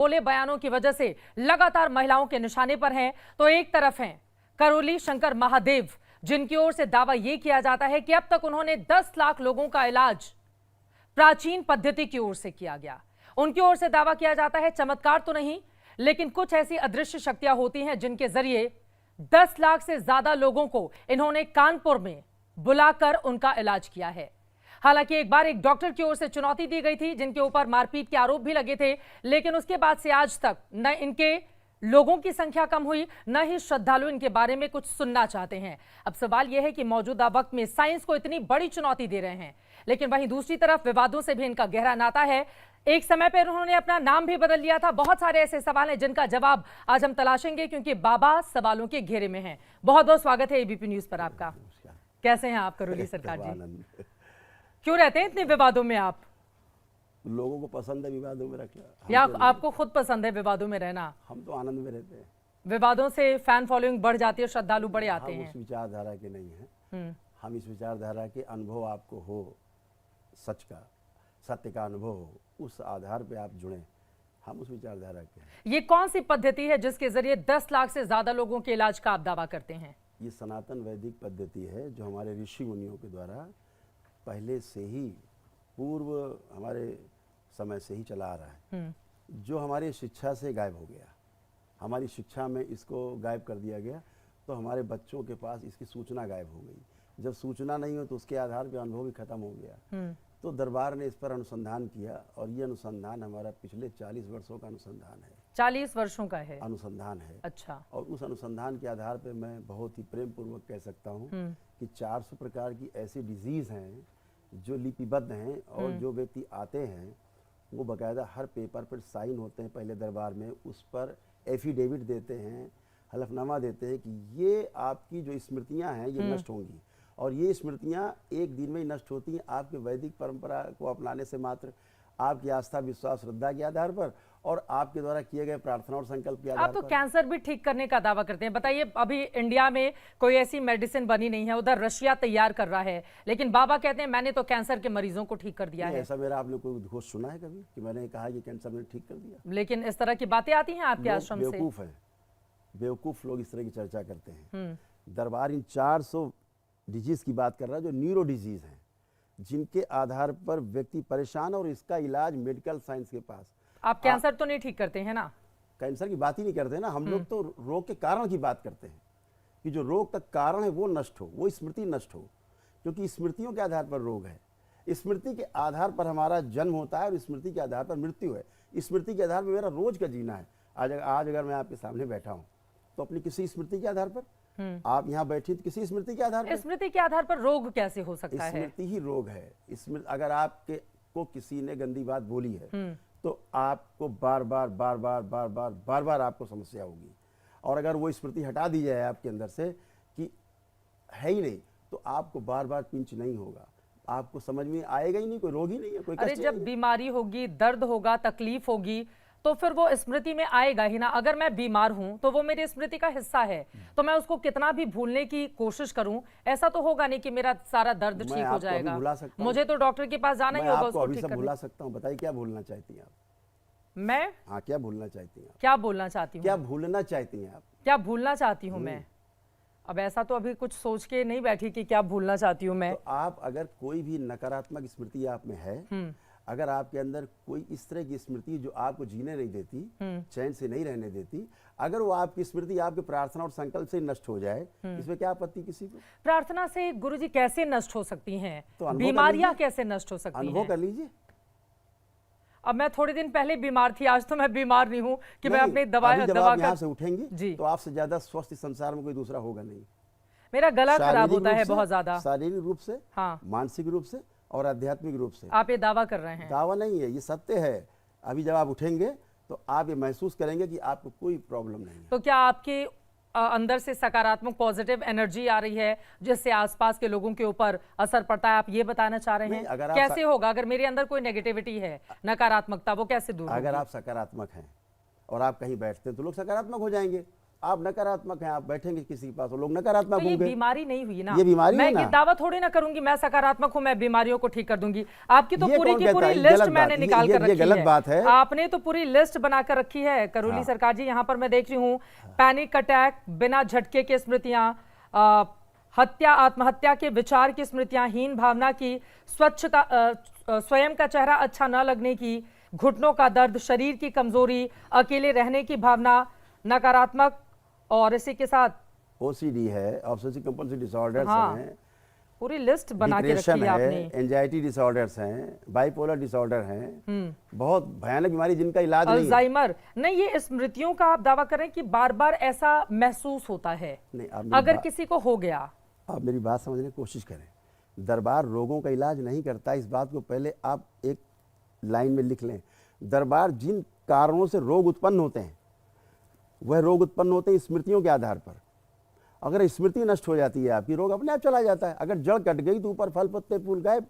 बोले बयानों की वजह से लगातार महिलाओं के निशाने पर हैं, तो एक तरफ हैं करौली शंकर महादेव, जिनकी ओर से दावा यह किया जाता है कि अब तक उन्होंने 10 लाख लोगों का इलाज प्राचीन पद्धति की ओर से किया गया। उनकी ओर से दावा किया जाता है चमत्कार तो नहीं, लेकिन कुछ ऐसी अदृश्य शक्तियां होती हैं जिनके जरिए 10 लाख से ज्यादा लोगों को इन्होंने कानपुर में बुलाकर उनका इलाज किया है। हालांकि एक बार एक डॉक्टर की ओर से चुनौती दी गई थी, जिनके ऊपर मारपीट के आरोप भी लगे थे, लेकिन उसके बाद से आज तक न इनके लोगों की संख्या कम हुई, न ही श्रद्धालु इनके बारे में कुछ सुनना चाहते हैं। अब सवाल यह है कि मौजूदा वक्त में साइंस को इतनी बड़ी चुनौती दे रहे हैं, लेकिन वहीं दूसरी तरफ विवादों से भी इनका गहरा नाता है। एक समय पर उन्होंने अपना नाम भी बदल लिया था। बहुत सारे ऐसे सवाल हैं जिनका जवाब आज हम तलाशेंगे, क्योंकि बाबा सवालों के घेरे में हैं। बहुत बहुत स्वागत है एबीपी न्यूज पर आपका। कैसे हैं आप करौली सरकार जी? क्यों रहते हैं इतने विवादों में आप? लोगों को पसंद है विवादों में रखना, या आपको खुद पसंद है विवादों में रहना? हम तो आनंद में रहते हैं। विवादों से फैन फॉलोइंग बढ़ जाती है, श्रद्धालु बढ़ जाते हैं। हम उस विचारधारा के नहीं हैं। हम इस विचारधारा के अनुभव आपको हो, सच का, सत्य का अनुभव हो, उस आधार पे आप जुड़े। हम उस विचारधारा के हैं। ये कौन सी पद्धति है जिसके जरिए 10 लाख से ज्यादा लोगों के इलाज का आप दावा करते हैं? ये सनातन वैदिक पद्धति है, जो हमारे ऋषि मुनियों के द्वारा पहले से ही, पूर्व हमारे समय से ही चला आ रहा है, जो हमारी शिक्षा से गायब हो गया। हमारी शिक्षा में इसको गायब कर दिया गया, तो हमारे बच्चों के पास इसकी सूचना गायब हो गई। जब सूचना नहीं हो तो उसके आधार पर अनुभव भी खत्म हो गया। तो दरबार ने इस पर अनुसंधान किया, और ये अनुसंधान हमारा पिछले 40 वर्षों का अनुसंधान है। 40 वर्षों का है अनुसंधान है। अच्छा। और उस अनुसंधान के आधार पर मैं बहुत ही प्रेम पूर्वक कह सकता हूँ कि 400 प्रकार की ऐसी डिजीज हैं जो लिपिबद्ध हैं, और जो व्यक्ति आते हैं वो बकायदा हर पेपर पर साइन होते हैं पहले दरबार में, उस पर एफिडेविट देते हैं, हलफनामा देते हैं कि ये आपकी जो स्मृतियां हैं ये नष्ट होंगी, और ये स्मृतियां एक दिन में ही नष्ट होती हैं आपके वैदिक परंपरा को अपनाने से मात्र, आपकी आस्था विश्वास श्रद्धा के आधार पर, और आपके द्वारा किए गए प्रार्थना और संकल्प के आधार पर। आप तो कैंसर भी ठीक करने का दावा करते हैं। बताइए, अभी इंडिया में कोई ऐसी मेडिसिन बनी नहीं है, उधर रशिया तैयार कर रहा है, लेकिन बाबा कहते हैं मैंने तो कैंसर के मरीजों को ठीक कर दिया है। ऐसा मेरा आपने कोई घोष सुना है कभी कि मैंने कहा कि कैंसर में ठीक कर दिया? लेकिन इस तरह की बातें आती हैं आपके आश्रम से। बेवकूफ है, बेवकूफ लोग इस तरह की चर्चा करते हैं। दरबार इन 400 डिजीज की बात कर रहा है जो न्यूरो डिजीज हैं, जिनके आधार पर व्यक्ति परेशान, और इसका इलाज मेडिकल साइंस के पास। आप कैंसर तो नहीं ठीक करते हैं ना? कैंसर की बात ही नहीं करते ना हम लोग, तो रोग के कारण की बात करते हैं कि जो रोग का कारण है वो नष्ट हो, वो स्मृति नष्ट हो, क्योंकि स्मृतियों के आधार पर रोग है। स्मृति के आधार पर हमारा जन्म होता है, और स्मृति के आधार पर मृत्यु है। स्मृति के आधार पर मेरा रोज का जीना है। आज अगर मैं आपके सामने बैठा हूँ तो अपनी किसी स्मृति के आधार पर, आप यहाँ बैठी तो किसी स्मृति के आधार पर। स्मृति के आधार पर रोग कैसे हो सकता है? स्मृति ही रोग है। अगर आपके को किसी ने गंदी बात बोली है तो आपको बार बार आपको समस्या होगी, और अगर वो स्मृति हटा दी जाए आपके अंदर से कि है ही नहीं, तो आपको बार बार पिंच नहीं होगा, आपको समझ में आएगा ही नहीं, कोई रोग ही नहीं है, कोई कष्ट। अरे जब बीमारी होगी, दर्द होगा, तकलीफ होगी, तो फिर वो स्मृति में आएगा ही ना। अगर मैं बीमार हूं तो वो मेरी स्मृति का हिस्सा है, तो मैं उसको कितना भी भूलने की कोशिश करूं, ऐसा तो होगा नहीं कि मेरा सारा दर्द ठीक हो जाएगा। मुझे तो डॉक्टर के पास जाना ही होगा उसको ठीक करने। भुला सकता हूं। बताइए क्या भूलना चाहती हैं आप? मैं? हाँ, क्या भूलना चाहती हैं आप? क्या बोलना चाहती हूँ? क्या भूलना चाहती हैं आप? क्या भूलना चाहती हूँ मैं? अब ऐसा तो अभी कुछ सोच के नहीं बैठी कि क्या भूलना चाहती हूँ मैं। तो आप अगर कोई भी नकारात्मक स्मृति आप में है, अगर आपके अंदर कोई इस तरह की स्मृति जो आपको जीने नहीं देती, चैन से नहीं रहने देती, अगर वो आपकी स्मृति आपके प्रार्थना और संकल्प से नष्ट हो जाए, इसमें क्या आपत्ति किसी को? प्रार्थना से गुरुजी कैसे नष्ट हो सकती हैं? तो बीमारियां कैसे नष्ट हो सकती हैं? अनुभव कर लीजिए। अब मैं थोड़े दिन पहले बीमार थी, आज तो मैं बीमार नहीं हूँ कि मैं अपनी दवा यहाँ से उठेंगी जी, तो आपसे ज्यादा स्वस्थ संसार में कोई दूसरा होगा नहीं। मेरा गला खराब होता है बहुत ज्यादा, शारीरिक रूप से, हाँ, मानसिक रूप से और आध्यात्मिक रूप से। आप ये दावा कर रहे हैं? दावा नहीं है, ये सत्य है। अभी जब आप उठेंगे तो आप ये महसूस करेंगे कि आपको कोई प्रॉब्लम नहीं है। तो क्या आपके अंदर से सकारात्मक पॉजिटिव एनर्जी आ रही है जिससे आसपास के लोगों के ऊपर असर पड़ता है? आप ये बताना चाह रहे हैं? कैसे होगा अगर मेरे अंदर कोई नेगेटिविटी है, नकारात्मकता, वो कैसे दूर होगी? अगर आप सकारात्मक हैं और आप कहीं बैठते हैं तो लोग सकारात्मक हो जाएंगे। आप नकारात्मक हैं, आप बैठेंगे किसी के पास, वो लोग नकारात्मक तो ये होंगे। बीमारी नहीं हुई ना, ये बीमारी मैं है ना। ये दावा थोड़ी ना करूंगी मैं सकारात्मक हूं, मैं बीमारियों को ठीक कर दूंगी। आपकी तो ये पूरी कौन की कहता पूरी है? ये लिस्ट गलत मैंने बात, निकाल कर ये रखी गलत है। बात है। आपने तो पूरी लिस्ट बनाकर रखी है करोली सरकार जी। यहाँ पर मैं देख रही हूँ पैनिक अटैक, बिना झटके के स्मृतियां, हत्या, आत्महत्या के विचार की स्मृतियां, हीन भावना की, स्वच्छता, स्वयं का चेहरा अच्छा न लगने की, घुटनों का दर्द, शरीर की कमजोरी, अकेले रहने की भावना, नकारात्मक, और इसी के साथ ओसीडी है, ऑब्सेसिव कंपल्सिव डिसऑर्डर्स हाँ, हैं, पूरी लिस्ट बना के डिप्रेशन रखी है है, आपने। एंजाइटी डिसऑर्डर्स हैं, बाइपोलर डिसऑर्डर हैं, बहुत भयानक बीमारी जिनका इलाज नहीं है। अल्जाइमर नहीं, ये स्मृतियों का आप दावा करें कि बार बार ऐसा महसूस होता है नहीं, आप अगर किसी को हो गया। आप मेरी बात समझने की कोशिश करें। दरबार रोगों का इलाज नहीं करता, इस बात को पहले आप एक लाइन में लिख लें। दरबार जिन कारणों से रोग उत्पन्न होते हैं, वह रोग उत्पन्न होते हैं स्मृतियों के आधार पर। अगर स्मृति नष्ट हो जाती है आपकी, रोग अपने आप चला जाता है। अगर जड़ कट गई तो ऊपर फल पत्ते फूल गायब,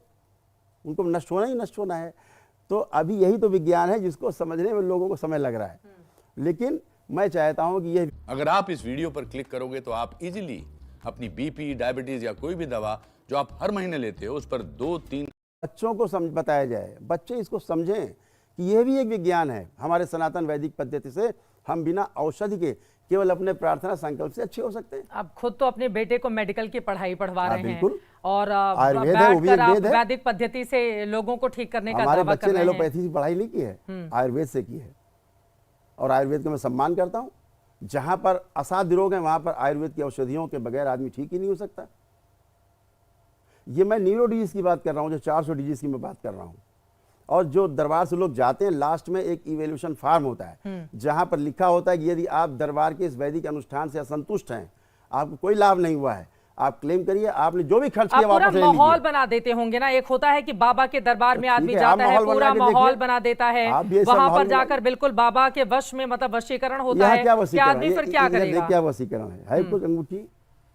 उनको नष्ट होना ही नष्ट होना है। तो अभी यही तो विज्ञान है जिसको समझने में लोगों को समय लग रहा है। लेकिन मैं चाहता हूं कि ये, अगर आप इस वीडियो पर क्लिक करोगे तो आप इजीली अपनी बीपी, डायबिटीज या कोई भी दवा जो आप हर महीने लेते हो उस पर 2-3 बच्चों को बताया जाए, बच्चे इसको समझें कि यह भी एक विज्ञान है। हमारे सनातन वैदिक पद्धति से हम बिना औषधि के केवल अपने प्रार्थना संकल्प से अच्छे हो सकते हैं। आप खुद तो अपने बेटे को मेडिकल की पढ़ाई पढ़वा रहे हैं बिल्कुल। और आयुर्वेद है, वो भी एक बैठकर आप वेद है। वैदिक पद्धति से लोगों को ठीक करने का हमारे दावा बच्चे कर ने रहे हैं। एलोपैथी की पढ़ाई नहीं की है, आयुर्वेद से की है, और आयुर्वेद का मैं सम्मान करता हूँ। जहां पर असाध्य रोग है वहां पर आयुर्वेद की औषधियों के बगैर आदमी ठीक ही नहीं हो सकता। ये मैं न्यूरो डिजीज की बात कर रहा हूँ, जो 400 डिजीज की मैं बात कर रहा हूँ। और जो दरबार से लोग जाते हैं, लास्ट में एक इवैल्यूएशन फॉर्म होता है जहां पर लिखा होता है कि यदि आप दरबार के इस वैदिक अनुष्ठान से असंतुष्ट हैं, आपको कोई लाभ नहीं हुआ है, आप क्लेम करिए, आपने जो भी खर्च आप किया पूरा वापस ले माहौल लीजिए। बना देते होंगे ना। एक होता है कि बाबा के दरबार में तो आदमी ठीक है, आप जाता है, माहौल बना पूरा के माहौल देखिए। बना देता है, आप भी ऐसा वहां माहौल पर बना जाकर बिल्कुल बाबा के वश में, मतलब वशीकरण होता यहाँ है क्या कि वसीकरण आदमी है? फिर क्या करेगा? क्या वसीकरण है कुछ अंगूठी?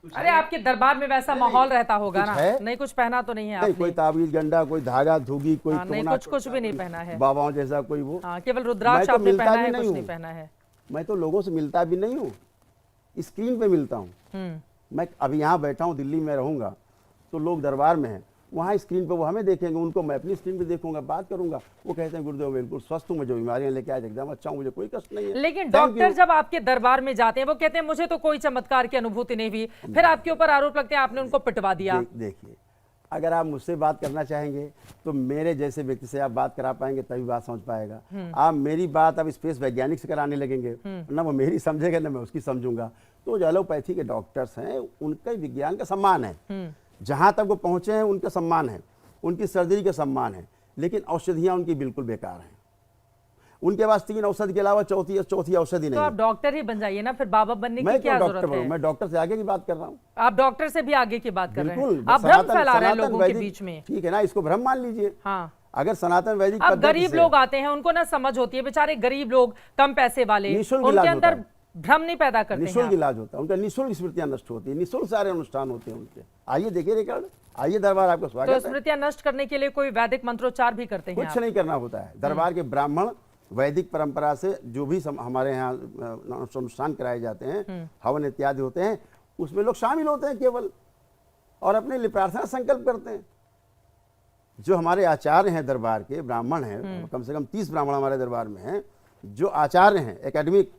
अरे आपके दरबार में वैसा माहौल रहता होगा कुछ ना? है? नहीं, कुछ पहना तो नहीं है नहीं, कोई आपने? ताबीज गंडा, कोई धागा धुगी, कोई हाँ, नहीं, टोना, कुछ भी नहीं पहना है। बाबाओं जैसा कोई वो। हाँ, केवल रुद्राक्ष मैं तो आपने मिलता पहना भी है, नहीं कुछ हूँ। नहीं पहना है। मैं तो लोगों से मिलता भी नहीं हूँ, स्क्रीन पे मिलता हूँ। मैं अभी यहाँ बैठा हूँ, दिल्ली में रहूंगा तो लोग दरबार में हैं, वहाँ स्क्रीन पे वो हमें देखेंगे, उनको मैं अपनी स्क्रीन पे देखूंगा, बात करूंगा, वो कहते हैं गुरुदेव बिल्कुल स्वस्थ हूँ, मैं जो बीमारियां लेके आए एकदम अच्छा हूँ, मुझे कोई कष्ट नहीं है। लेकिन Thank डॉक्टर you। जब आपके दरबार में जाते हैं वो कहते हैं मुझे तो कोई चमत्कार की अनुभूति नहीं हुई, फिर आपके ऊपर आरोप लगते हैं आपने उनको पिटवा दिया। देखिए, अगर आप मुझसे बात करना चाहेंगे तो मेरे जैसे व्यक्ति से आप बात करा पाएंगे, तभी बात समझ पाएगा। आप मेरी बात अब स्पेस वैज्ञानिक से कराने लगेंगे, ना वो मेरी समझेगा ना मैं उसकी समझूंगा। तो जो एलोपैथी के डॉक्टर्स हैं उनका विज्ञान का सम्मान है, जहां तक वो पहुंचे हैं उनका सम्मान है, उनकी सर्जरी का सम्मान है, लेकिन औषधियां उनकी बिल्कुल बेकार हैं। उनके पास 3 औषधि के अलावा चौथी औषधि तो नहीं आप है। डॉक्टर ही बन जाइए ना, फिर बाबा बनने की मैं क्या क्यों जरूरत डॉक्टर है? बनूं? मैं डॉक्टर से आगे की बात कर रहा हूँ। आप डॉक्टर से भी आगे की बात कर रहे हैं, बिल्कुल, आप भ्रम सनातन- फैला रहे हैं सनातन लोगों के वैदिक- बीच में। ठीक है ना, इसको भ्रम मान लीजिए। हाँ, अगर सनातन वैदिक अब पद्धति गरीब से- लोग आते हैं, उनको ना समझ होती है, बेचारे गरीब लोग, कम पैसे वाले, निःशुल्क उनके इलाज अंदर होता भ्रम नहीं पैदा करते हैं निःशुल्क आप। इलाज होता है, उनका निःशुल्क स्मृतियां नष्ट होती है, निःशुल्क सारे अनुष्ठान होते हैं उनके। आइए देखिए रिकॉर्ड, आइए दरबार, आपका तो स्वागत है। स्मृतियां नष्ट करने के लिए कोई वैदिक मंत्रोच्चार भी करते हैं कुछ आप? नहीं करना होता है। दरबार के ब्राह्मण वैदिक परंपरा से जो भी हमारे यहाँ अनुष्ठान कराए जाते हैं, हवन इत्यादि होते हैं, उसमें लोग शामिल होते हैं केवल, और अपने लिए प्रार्थना संकल्प करते हैं। जो हमारे आचार्य हैं दरबार के, ब्राह्मण हैं, कम से कम 30 ब्राह्मण हमारे दरबार में हैं, जो आचार्य हैं एकेडमिक,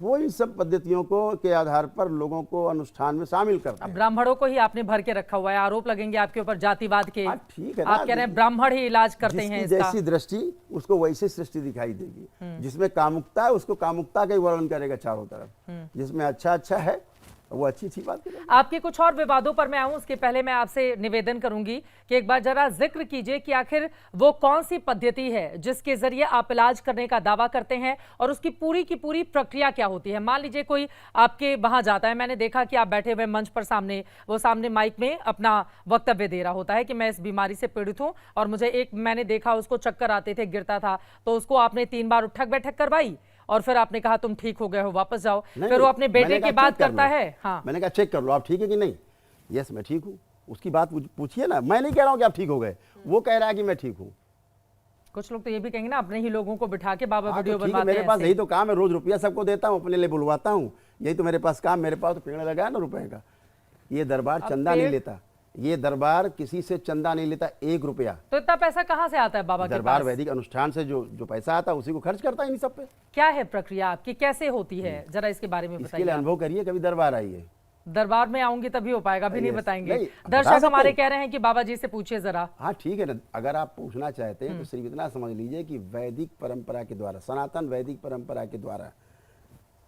वो इन सब पद्धतियों को के आधार पर लोगों को अनुष्ठान में शामिल करते अब हैं। ब्राह्मणों को ही आपने भर के रखा हुआ है, आरोप लगेंगे आपके ऊपर जातिवाद के। हाँ, ठीक है ना, आप कह रहे हैं ब्राह्मण ही इलाज करते हैं जिसकी इसका। जैसी दृष्टि उसको वैसी सृष्टि दिखाई देगी। जिसमें कामुकता है उसको कामुकता का ही वर्णन करेगा चारों तरफ, जिसमें अच्छा है वो अच्छी बात करेगा। आपके कुछ और विवादों पर मैं आऊं, उसके पहले मैं आपसे निवेदन करूंगी कि एक बार जरा जिक्र कीजिए कि आखिर वो कौन सी पद्धति है जिसके जरिए आप इलाज करने का दावा करते हैं और उसकी पूरी की पूरी प्रक्रिया क्या होती है। मान लीजिए कोई आपके वहां जाता है, मैंने देखा कि आप बैठे हुए मंच पर सामने माइक में अपना वक्तव्य दे रहा होता है कि मैं इस बीमारी से पीड़ित हूं, और मुझे मैंने देखा उसको चक्कर आते थे, गिरता था, तो उसको आपने 3 बार उठक बैठक करवाई और फिर आपने कहा तुम ठीक हो गए हो, वापस जाओ। फिर वो अपने बेटे की बात करता है। हाँ, मैंने कहा चेक कर लो आप ठीक है कि नहीं। यस मैं ठीक हूँ, उसकी बात पूछिए ना। मैं नहीं कह रहा हूँ कि आप ठीक हो गए, वो कह रहा है कि मैं ठीक हूँ। कुछ लोग तो ये भी कहेंगे ना अपने ही लोगों को बिठा के बाबा हाँ, वीडियो तो ठीक है, बनवाते मेरे हैं पास ऐसे। यही तो काम है, रोज रुपया सबको देता हूँ, अपने लिए बुलवाता हूँ, यही तो मेरे पास काम, मेरे पास तो पेड़ लगाया ना रुपए का। ये दरबार अब चंदा नहीं पेड़- लेता, ये दरबार किसी से चंदा नहीं लेता 1 रुपया। तो इतना पैसा कहाँ से आता है बाबा के दरबार पास? वैदिक अनुष्ठान से जो पैसा आता है उसी को खर्च करता है इन सब पे। क्या है प्रक्रिया आपकी, कैसे होती है, जरा इसके बारे में इसके बताइए लिए आप। अनुभव करिए, कभी दरबार आइए। दरबार में आऊंगी तभी हो पाएगा, अभी नहीं Yes, बताएंगे। नहीं, बता दर्शक सकते हमारे हैं। कह रहे हैं कि बाबा जी से पूछिए जरा। हाँ ठीक है ना, अगर आप पूछना चाहते हैं तो सिर्फ इतना समझ लीजिए कि वैदिक परंपरा के द्वारा, सनातन वैदिक परंपरा के द्वारा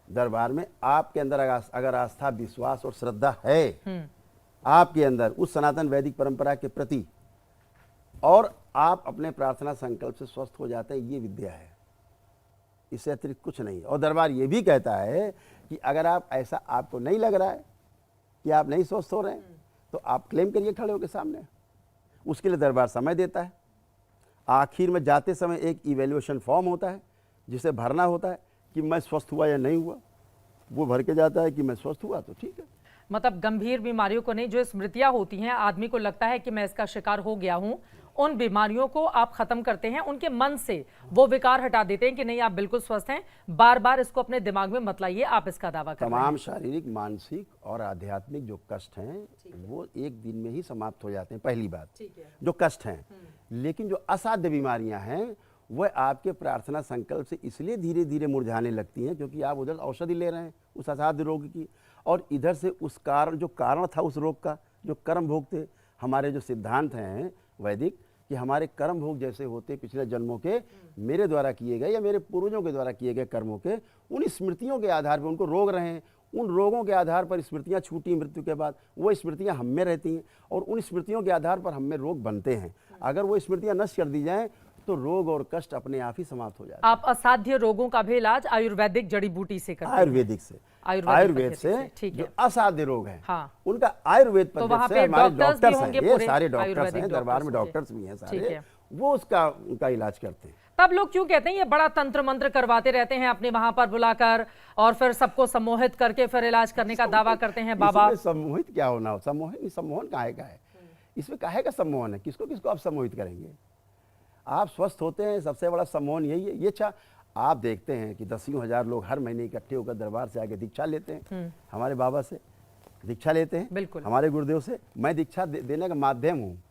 दरबार में आपके अंदर अगर आस्था, विश्वास और श्रद्धा है आपके अंदर उस सनातन वैदिक परंपरा के प्रति, और आप अपने प्रार्थना संकल्प से स्वस्थ हो जाते हैं, ये विद्या है, इससे अतिरिक्त कुछ नहीं। और दरबार ये भी कहता है कि अगर आप ऐसा आपको नहीं लग रहा है कि आप नहीं स्वस्थ हो रहे हैं तो आप क्लेम करिए खड़े होकर सामने। उसके लिए दरबार समय देता है। आखिर में जाते समय एक इवैल्यूएशन फॉर्म होता है जिसे भरना होता है कि मैं स्वस्थ हुआ या नहीं हुआ। वो भर के जाता है कि मैं स्वस्थ हुआ तो ठीक है। मतलब गंभीर बीमारियों को नहीं, जो स्मृतियां होती हैं, आदमी को लगता है कि मैं इसका शिकार हो गया हूं, उन बीमारियों को आप खत्म करते हैं, उनके मन से वो विकार हटा देते हैं कि नहीं आप बिल्कुल स्वस्थ हैं। बार बार इसको अपने दिमाग में मत लाइए, आप इसका दावा कर रहे हैं। तमाम शारीरिक, मानसिक और आध्यात्मिक जो कष्ट हैं वो एक दिन में ही समाप्त हो जाते हैं, पहली बात जो कष्ट हैं। लेकिन जो असाध्य बीमारियां हैं वह आपके प्रार्थना संकल्प से इसलिए धीरे धीरे मुरझाने लगती हैं क्योंकि आप उधर औषधि ले रहे हैं उस असाध्य रोग की, और इधर से उस कारण था उस रोग का, जो कर्म भोग थे। हमारे जो सिद्धांत हैं वैदिक कि हमारे कर्म भोग जैसे होते पिछले जन्मों के, मेरे द्वारा किए गए या मेरे पूर्वजों के द्वारा किए गए कर्मों के, उन स्मृतियों के आधार पर उनको रोग रहे हैं। उन रोगों के आधार पर स्मृतियां छूटी मृत्यु के बाद, वो स्मृतियां हम में रहती हैं और उन स्मृतियों के आधार पर हम में रोग बनते हैं। अगर वो स्मृतियां नष्ट कर दी जाएं तो रोग और कष्ट अपने आप ही समाप्त हो जाते हैं। आप असाध्य रोगों का भी इलाज आयुर्वेदिक जड़ी बूटी से करते हैं? आयुर्वेदिक से, आयुर्वेद से ठीक जो है। असाध्य रोग हैं हाँ। उनका आयुर्वेद तो पद्धति वहाँ से पे हमारे डॉक्टर्स भी डॉक्टर्स होंगे, हैं, ये पूरे सारे डॉक्टर्स आयुर्वेदिक हैं, दरबार में डॉक्टर्स डॉक्टर्स भी हैं ठीक सारे, है। वो उनका इलाज करते हैं। तब लोग क्यों कहते हैं ये बड़ा तंत्र मंत्र करवाते रहते हैं अपने वहां पर बुलाकर, और फिर सबको सम्मोहित करके फिर इलाज करने का दावा करते हैं बाबा? इसमें सम्मोहित क्या होना हो? सम्मोहन काहे का है? इसमें काहे का सम्मोहन है? किसको किसको आप सम्मोहित करेंगे? आप स्वस्थ होते हैं, सबसे बड़ा सम्मोहन यही है। ये आप देखते हैं कि 10,000 लोग हर महीने इकट्ठे होकर दरबार से आके दीक्षा लेते हैं, हमारे बाबा से दीक्षा लेते हैं, बिल्कुल। हमारे गुरुदेव से। मैं दीक्षा देने का माध्यम हूँ,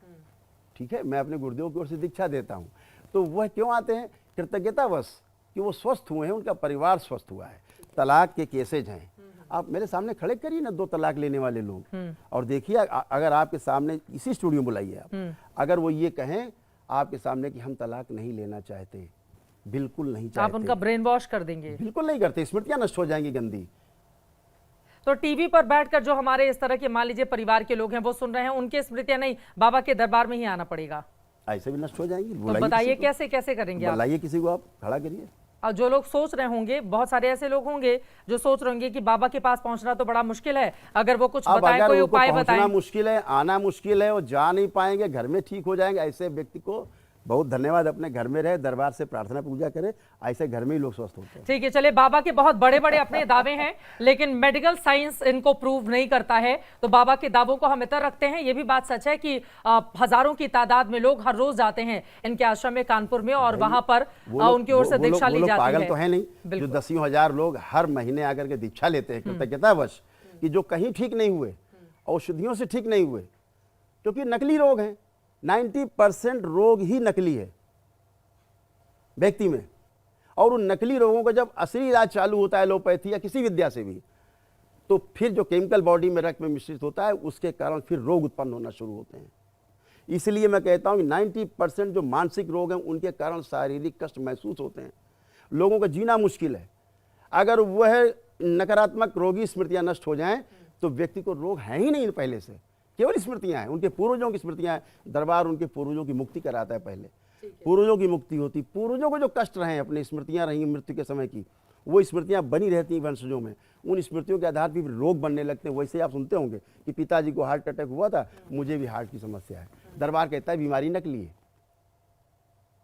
ठीक है, मैं अपने गुरुदेव की ओर से दीक्षा देता हूँ। तो वह क्यों आते हैं? कृतज्ञतावश कि वो स्वस्थ हुए हैं, उनका परिवार स्वस्थ हुआ है। तलाक के केसेज हैं, आप मेरे सामने खड़े करिए ना 2 तलाक लेने वाले लोग, और देखिए अगर आपके सामने इसी स्टूडियो में बुलाइए आप, अगर वो ये कहें आपके सामने कि हम तलाक नहीं लेना चाहते, बिल्कुल नहीं चाहते, आप उनका ब्रेन वॉश कर देंगे? बिल्कुल नहीं करते, स्मृतियां नष्ट हो जाएंगी गंदी। तो टीवी पर बैठकर जो हमारे इस तरह के मान लीजिए परिवार के लोग हैं वो सुन रहे हैं, उनके स्मृतियां नहीं, बाबा के दरबार में ही आना पड़ेगा? ऐसे भी नष्ट हो जाएंगी। तो बताइए कैसे कैसे करेंगे आप? बुलाइए किसी को, आप खड़ा करिए। और जो लोग सोच रहे होंगे, बहुत सारे ऐसे लोग होंगे जो सोच रहे होंगे कि बाबा के पास पहुंचना तो बड़ा मुश्किल है, अगर वो कुछ बताएं, कोई उपाय बताएं। मुश्किल है, आना मुश्किल है, वो जा नहीं पाएंगे, घर में ठीक हो जाएंगे, ऐसे व्यक्ति को बहुत धन्यवाद, अपने घर में रहे, दरबार से प्रार्थना पूजा करे, ऐसे घर में ही लोग स्वस्थ होते हैं। ठीक है, चलिए, बाबा के बहुत बड़े बड़े अपने दावे हैं लेकिन मेडिकल साइंस इनको प्रूव नहीं करता है, तो बाबा के दावों को हम इतर रखते हैं। ये भी बात सच है कि हजारों की तादाद में लोग हर रोज जाते हैं इनके आश्रम में कानपुर में, और वहां पर उनकी ओर से दीक्षा ली जाती है। पागल तो है नहीं जो 10,000 लोग हर महीने आकर के दीक्षा लेते हैं कृतज्ञतावश, कि जो कहीं ठीक नहीं हुए, औषधियों से ठीक नहीं हुए, क्योंकि नकली रोग हैं। 90% रोग ही नकली है व्यक्ति में, और उन नकली रोगों का जब असली इलाज चालू होता है एलोपैथी या किसी विद्या से भी, तो फिर जो केमिकल बॉडी में रक्त में मिश्रित होता है उसके कारण फिर रोग उत्पन्न होना शुरू होते हैं। इसलिए मैं कहता हूं कि 90% जो मानसिक रोग हैं उनके कारण शारीरिक कष्ट महसूस होते हैं, लोगों का जीना मुश्किल है। अगर वह नकारात्मक रोगी स्मृतियां नष्ट हो जाएं तो व्यक्ति को रोग है ही नहीं, पहले से केवल स्मृतियां हैं, उनके पूर्वजों की स्मृतियां हैं। दरबार उनके पूर्वजों की मुक्ति कराता है, पहले पूर्वजों की मुक्ति होती, पूर्वजों को जो कष्ट रहे, अपनी स्मृतियां रही मृत्यु के समय की, वो स्मृतियां बनी रहती हैं वंशजों में। उन स्मृतियों के आधार पर रोग बनने लगते हैं। वैसे आप सुनते होंगे कि पिताजी को हार्ट अटैक हुआ था, मुझे भी हार्ट की समस्या है। दरबार कहता है बीमारी नकली है,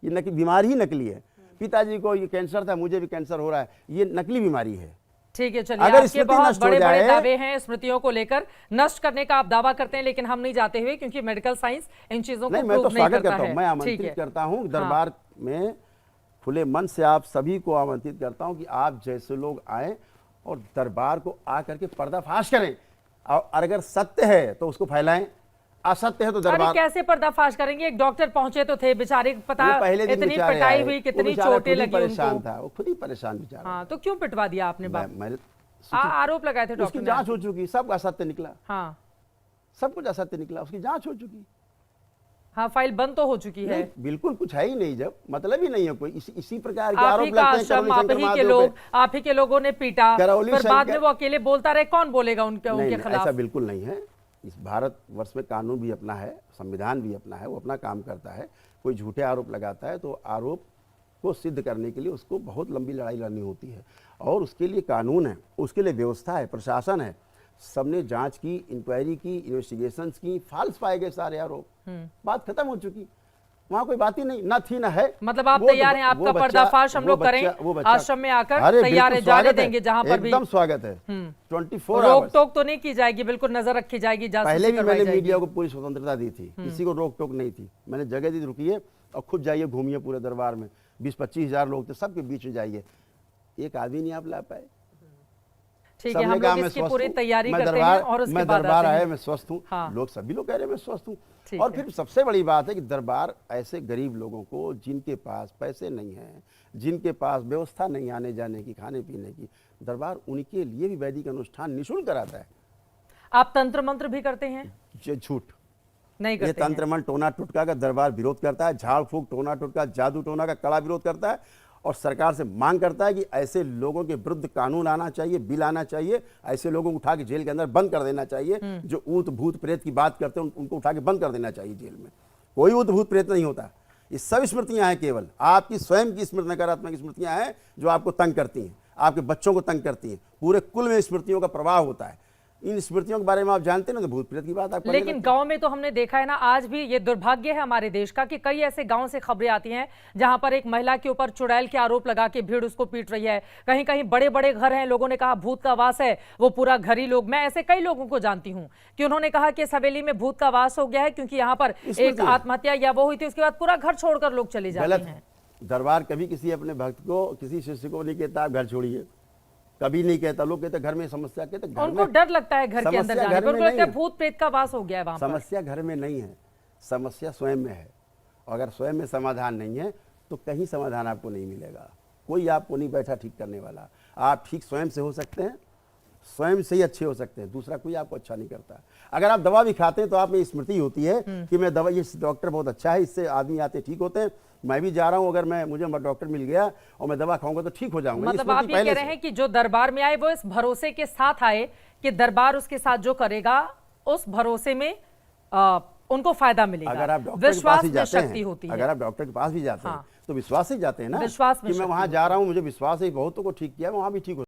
ये बीमारी ही नकली है। पिताजी को ये कैंसर था, मुझे भी कैंसर हो रहा है, ये नकली बीमारी है। ठीक है, चलिए, अगर आपके बहुत बड़े बड़े दावे हैं स्मृतियों को लेकर, नष्ट करने का आप दावा करते हैं, लेकिन हम नहीं जाते हुए क्योंकि मेडिकल साइंस इन चीजों को मैं तो स्वागत करता है। हूं, मैं आमंत्रित करता हूं दरबार में, खुले मन से आप सभी को आमंत्रित करता हूं कि आप जैसे लोग आए और दरबार को आकर के पर्दाफाश करें, और अगर सत्य है तो उसको फैलाएं, असत्य है तो अरे दरबार कैसे पर्दाफाश करेंगे? एक डॉक्टर पहुंचे तो थे बेचारे, पता वो पहले दिन इतनी बेचारे पिटाई आए, हुई, वो कितनी बेचारा चोटें खुद ही लगी परेशान उनको। था, वो खुद ही परेशान बेचारा। हाँ, तो क्यों पिटवा दिया आपने बाप? मैंने आरोप लगाए थे उसकी डॉक्टर ने। जांच हो चुकी, सब असत्य निकला, हाँ सब कुछ असत्य निकला, उसकी जांच हो चुकी। हाँ, फाइल बंद तो हो चुकी है। नहीं, बिल्कुल कुछ है ही नहीं, जब मतलब ही नहीं है कोई। इसी प्रकार के आप आरोप ही का लगते हैं आश्रम, करौली आप शंकर ही के महादेव लोग, पे। आप ही के लोगों ने पीटा, करौली फिर बाद में शंकर- वो अकेले बोलता रहे, कौन बोलेगा उनके नहीं, खिलाफ? ऐसा बिल्कुल नहीं है। इस भारतवर्ष में कानून भी अपना है, संविधान भी अपना है, वो अपना काम करता है। कोई झूठे आरोप लगाता है तो आरोप को सिद्ध करने के लिए उसको बहुत लंबी लड़ाई लड़नी होती है, और उसके लिए कानून है, उसके लिए व्यवस्था है, प्रशासन है। सबने जांच की, इंक्वायरी की, इन्वेस्टिगेशंस की, फॉल्स पाए गए सारे आरोप, बात खत्म हो चुकी। वहां कोई बात ही नहीं, ना थी ना है। मतलब आप वो तैयार हैं, वो आपका बच्चा- पर्दाफाश हम वो लोग बच्चा- करें, वो बच्चा- आश्रम में आकर अरे तैयार बिल्कुल है, जाने स्वागत है, देंगे जहां पर भी। एकदम स्वागत है। 24 रोक आवर्स। टोक तो नहीं की जाएगी, बिल्कुल नजर रखी जाएगी, जासूसी पहले भी करवाई मैंने जाएगी। मीडिया को पूरी स्वतंत्रता दी थी, किसी को रोक टोक नहीं थी। मैंने जगह दी, रुकिए और खुद जाइए, घूमिए पूरे दरबार में। 20-25 हजार लोग थे, सबके बीच में जाइए, एक आदमी नहीं आप ला पाए। ठीक है, सबने हम कहा लोग मैं इसकी स्वस्थ पूरी हूं, तैयारी मैं करते हैं दरबार- और उसके मैं बाद दरबार आते आया, हैं। मैं स्वस्थ हूँ। हाँ। लोग, सभी लोग कह रहे हैं मैं स्वस्थ हूँ। ठीक और है। फिर सबसे बड़ी बात है कि दरबार ऐसे गरीब लोगों को, जिनके पास पैसे नहीं हैं, जिनके पास व्यवस्था नहीं आने जाने की, खाने पीने की, दरबार उनके लिए भी वैदिक अनुष्ठान निःशुल्क कराता है। आप तंत्र मंत्र भी करते हैं? ये झूठ, नहीं ये करते हैं। तंत्र मंत्र टोना टुटका का दरबार विरोध करता है, झाड़ फूक टोना टुटका जादू टोना का कड़ा विरोध करता है, और सरकार से मांग करता है कि ऐसे लोगों के विरुद्ध कानून आना चाहिए, बिल आना चाहिए, ऐसे लोगों को उठा के जेल के अंदर बंद कर देना चाहिए। जो ऊत भूत प्रेत की बात करते हैं उनको उठा के बंद कर देना चाहिए जेल में। कोई ऊत भूत प्रेत नहीं होता, ये सब स्मृतियां हैं, केवल आपकी स्वयं की स्मृति, नकारात्मक स्मृतियां हैं जो आपको तंग करती हैं, आपके बच्चों को तंग करती हैं। पूरे कुल में स्मृतियों का प्रवाह होता है। इन स्मृतियों के बारे में आप जानते हैं ना, तो भूत प्रेत की बात आप करने लेकिन लगते हैं। गांव में तो हमने देखा है ना, आज भी ये दुर्भाग्य है हमारे देश का कि कई ऐसे गांव से खबरें आती हैं जहां पर एक महिला के ऊपर चुड़ैल के आरोप लगा के भीड़ उसको पीट रही है। कहीं कहीं बड़े बड़े घर हैं, लोगों ने कहा भूत का वास है, वो पूरा घर ही लोग। मैं ऐसे कई लोगों को जानती हूं कि उन्होंने कहा कि इस हवेली में भूत का वास हो गया है, क्योंकि यहाँ पर एक आत्महत्या या वो हुई थी, उसके बाद पूरा घर छोड़कर लोग चले जाते गलत हैं। है। दरबार कभी किसी अपने भक्त को, किसी शिष्य को नहीं कहता आप घर छोड़िए, कभी नहीं कहता। लोग कहते घर में समस्या, कहते घर उनको में डर लगता है घर के अंदर समस्या जाने घर पर, में उनको लगता है नहीं है। भूत प्रेत का वास हो गया है वहां पर। समस्या घर में नहीं है, समस्या स्वयं में है। अगर स्वयं में समाधान नहीं है तो कहीं समाधान आपको नहीं मिलेगा। कोई आपको नहीं बैठा ठीक करने वाला। आप ठीक स्वयं से हो सकते हैं, स्वयं से ही अच्छे हो सकते हैं, दूसरा कोई आपको अच्छा नहीं करता। अगर आप दवा भी खाते हैं तो आप में स्मृति होती है कि मैं दवा, ये डॉक्टर बहुत अच्छा है, इससे आदमी आते ठीक होते हैं, मैं भी जा रहा हूं, अगर मुझे डॉक्टर मिल गया और मैं दवा खाऊंगा तो ठीक हो जाऊंगा। मतलब आप ये कह रहे हैं कि जो दरबार में आए वो इस भरोसे के साथ आए कि दरबार उसके साथ जो करेगा उस भरोसे में उनको फायदा मिलेगा। अगर आप डॉक्टर के पास विश्वास ही में जाते शक्ति हैं, होती है। अगर आप डॉक्टर के पास भी जाते हैं हाँ। तो विश्वास से जाते हैं ना, विश्वास में कि मैं शक्ति वहां जा रहा हूं, मुझे विश्वास है बहुतों को ठीक किया, मैं वहां भी ठीक हो